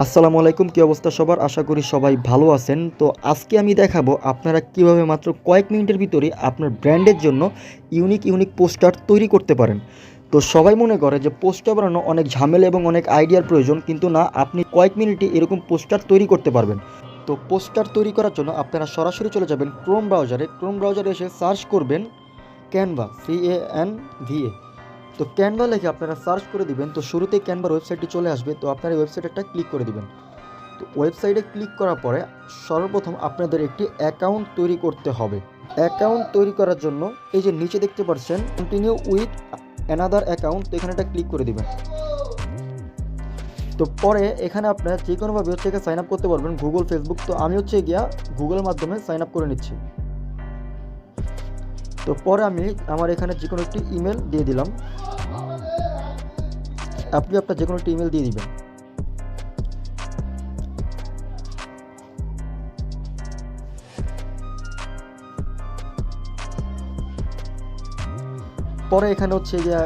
আসসালামু আলাইকুম, কী অবস্থা সবার? আশা করি সবাই ভালো আছেন। তো আজকে আমি দেখাবো আপনারা কিভাবে মাত্র কয়েক মিনিটের ভিতরে আপনার ব্র্যান্ডের জন্য ইউনিক পোস্টার তৈরি করতে পারেন। তো সবাই মনে করে যে পোস্টার বানানো অনেক ঝামেলা এবং অনেক আইডিয়ার প্রয়োজন, কিন্তু না, আপনি কয়েক মিনিটে এরকম পোস্টার তৈরি করতে পারবেন। তো পোস্টার তৈরি করার জন্য আপনারা সরাসরি চলে যাবেন ক্রোম ব্রাউজারে এসে সার্চ করবেন ক্যানভা, CANVA। তো ক্যানভা লিখে আপনারা সার্চ করে দিবেন। তো শুরুতেই ক্যানভার ওয়েবসাইটটি চলে আসবে। তো আপনারা এই ওয়েবসাইটটা ক্লিক করে দিবেন। তো ওয়েবসাইটে ক্লিক করার পরে সর্বপ্রথম আপনাদের একটি অ্যাকাউন্ট তৈরি করতে হবে। অ্যাকাউন্ট তৈরি করার জন্য এই যে নিচে দেখতে পাচ্ছেন কন্টিনিউ উইথ অ্যানাদার অ্যাকাউন্ট, তো এখানে একটা ক্লিক করে দিবেন। তো পরে এখানে আপনারা যে কোনোভাবে সাইন আপ করতে পারবেন, গুগল, ফেসবুক। তো আমি গিয়া গুগলের মাধ্যমে সাইন আপ করে নিচ্ছি। তো পরে আমি আমার এখানে যে কোনো একটি ইমেল দিয়ে দিলাম। আপনি আপনার যে কোনো একটি ইমেল দিয়ে দিবেন। পরে এখানে গিয়া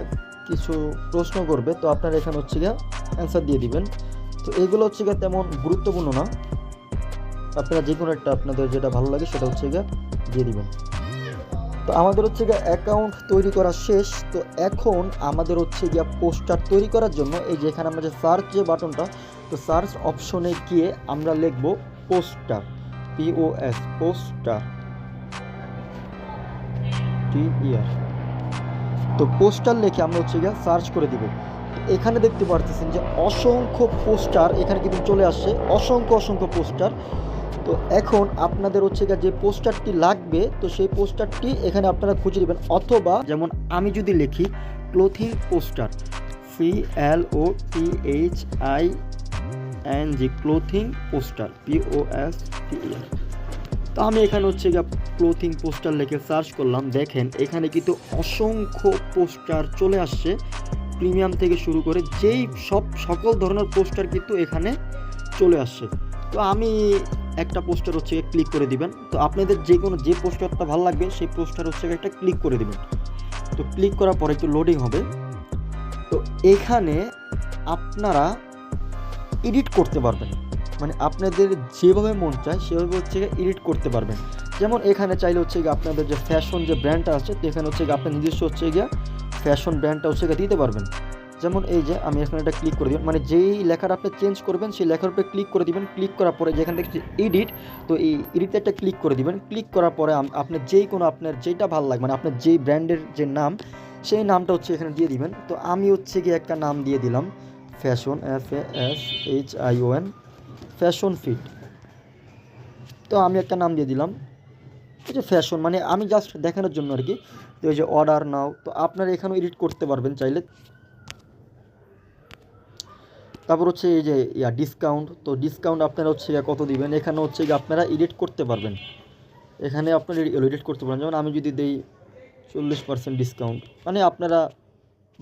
কিছু প্রশ্ন করবে, তো আপনারা এখানে গিয়া অ্যান্সার দিয়ে দিবেন। তো এইগুলো গিয়া তেমন গুরুত্বপূর্ণ না, আপনারা যে কোনো একটা আপনাদের যেটা ভালো লাগে সেটা গিয়া দিয়ে দিবেন। তো আমাদের গিয়া অ্যাকাউন্ট তৈরি করা শেষ। তো এখন আমাদের গিয়া পোস্টার তৈরি করার জন্য এই যে এখানে আমরা যে সার্চ যে বাটনটা, তো সার্চ অপশনে গিয়ে আমরা লিখব পোস্টার, POS, পোস্টার, TER। তো পোস্টার লিখে আমরা গিয়া সার্চ করে দিব। এখানে দেখতে পারতেছেন যে অসংখ্য পোস্টার এখানে কিন্তু চলে আসছে, অসংখ্য পোস্টার। তো এখন আপনাদের গিয়া যে পোস্টারটি লাগবে, তো সেই পোস্টারটি এখানে আপনারা খুঁজে নেবেন। অথবা যেমন আমি যদি লিখি clothing poster, CLOTHING, clothing poster, POSTER। তো আমি এখানে গিয়া ক্লোথিং পোস্টার লিখে সার্চ করলাম। দেখেন এখানে কিন্তু অসংখ্য পোস্টার চলে আসছে, প্রিমিয়াম থেকে শুরু করে যেই সকল ধরনের পোস্টার কিন্তু এখানে চলে আসছে। তো আমি একটা পোস্টার ক্লিক করে দিবেন। তো আপনাদের যে পোস্টারটা ভালো লাগবে সেই পোস্টার একটা ক্লিক করে দিবেন। তো ক্লিক করার পরে একটু লোডিং হবে। তো এখানে আপনারা এডিট করতে পারবেন, মানে আপনাদের যেভাবে মন চায় সেভাবে এডিট করতে পারবেন। যেমন এখানে চাইলে আপনাদের যে ফ্যাশন যে ব্র্যান্ডটা আছে, তো এখানে আপনার নিজস্ব গিয়া ফ্যাশন ব্র্যান্ডটা দিতে পারবেন। যেমন এই যে আমি এখানে একটা ক্লিক করে দিবেন, মানে যেই লেখাটা আপনি চেঞ্জ করবেন সেই লেখার উপরে ক্লিক করে দিবেন। ক্লিক করার পরে যেখানে দেখছি এডিট, তো এই এডিটে একটা ক্লিক করে দিবেন। ক্লিক করার পরে আপনার যেই কোনো আপনার যেটা ভালো লাগে, মানে আপনার যেই ব্র্যান্ডের যে নাম, সেই নামটা এখানে দিয়ে দিবেন। তো আমি গিয়ে একটা নাম দিয়ে দিলাম ফ্যাশন, FASHION, ফ্যাশন ফিট। তো আমি একটা নাম দিয়ে দিলাম এই যে ফ্যাশন, মানে আমি জাস্ট দেখানোর জন্য আর কি। তো এই যে অর্ডার নাও, তো আপনারা এখানেও এডিট করতে পারবেন চাইলে। তারপর এই যে ডিসকাউন্ট, তো ডিসকাউন্ট আপনারা কত দিবেন, এখানে আপনারা এডিট করতে পারবেন। এখানে আপনারা এডিট করতে পারেন। যেমন আমি যদি দেই 40% ডিসকাউন্ট, মানে আপনারা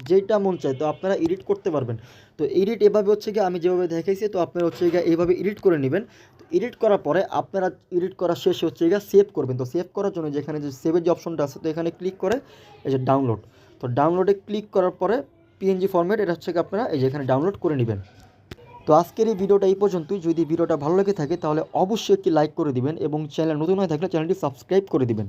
যেইটা মন চায় তো আপনারা এডিট করতে পারবেন। তো এডিট এভাবে আমি যেভাবে দেখাইছি, তো আপনারা এইভাবে এডিট করে নেবেন। তো এডিট করার পরে আপনারা এডিট করা শেষে সেভ করবেন। তো সেভ করার জন্য যেখানে যে সেভের যে অপশনটা আছে, তো এখানে ক্লিক করে এই যে ডাউনলোড, তো ডাউনলোডে ক্লিক করার পরে PNG ফরম্যাট, এটা আপনারা এই যে এখানে ডাউনলোড করে নেবেন। তো আজকের এই ভিডিওটা এই পর্যন্তই। যদি ভিডিওটা ভালো লেগে থাকে তাহলে অবশ্যই একটি লাইক করে দিবেন এবং চ্যানেল নতুন হয়ে থাকলে চ্যানেলটি সাবস্ক্রাইব করে দিবেন।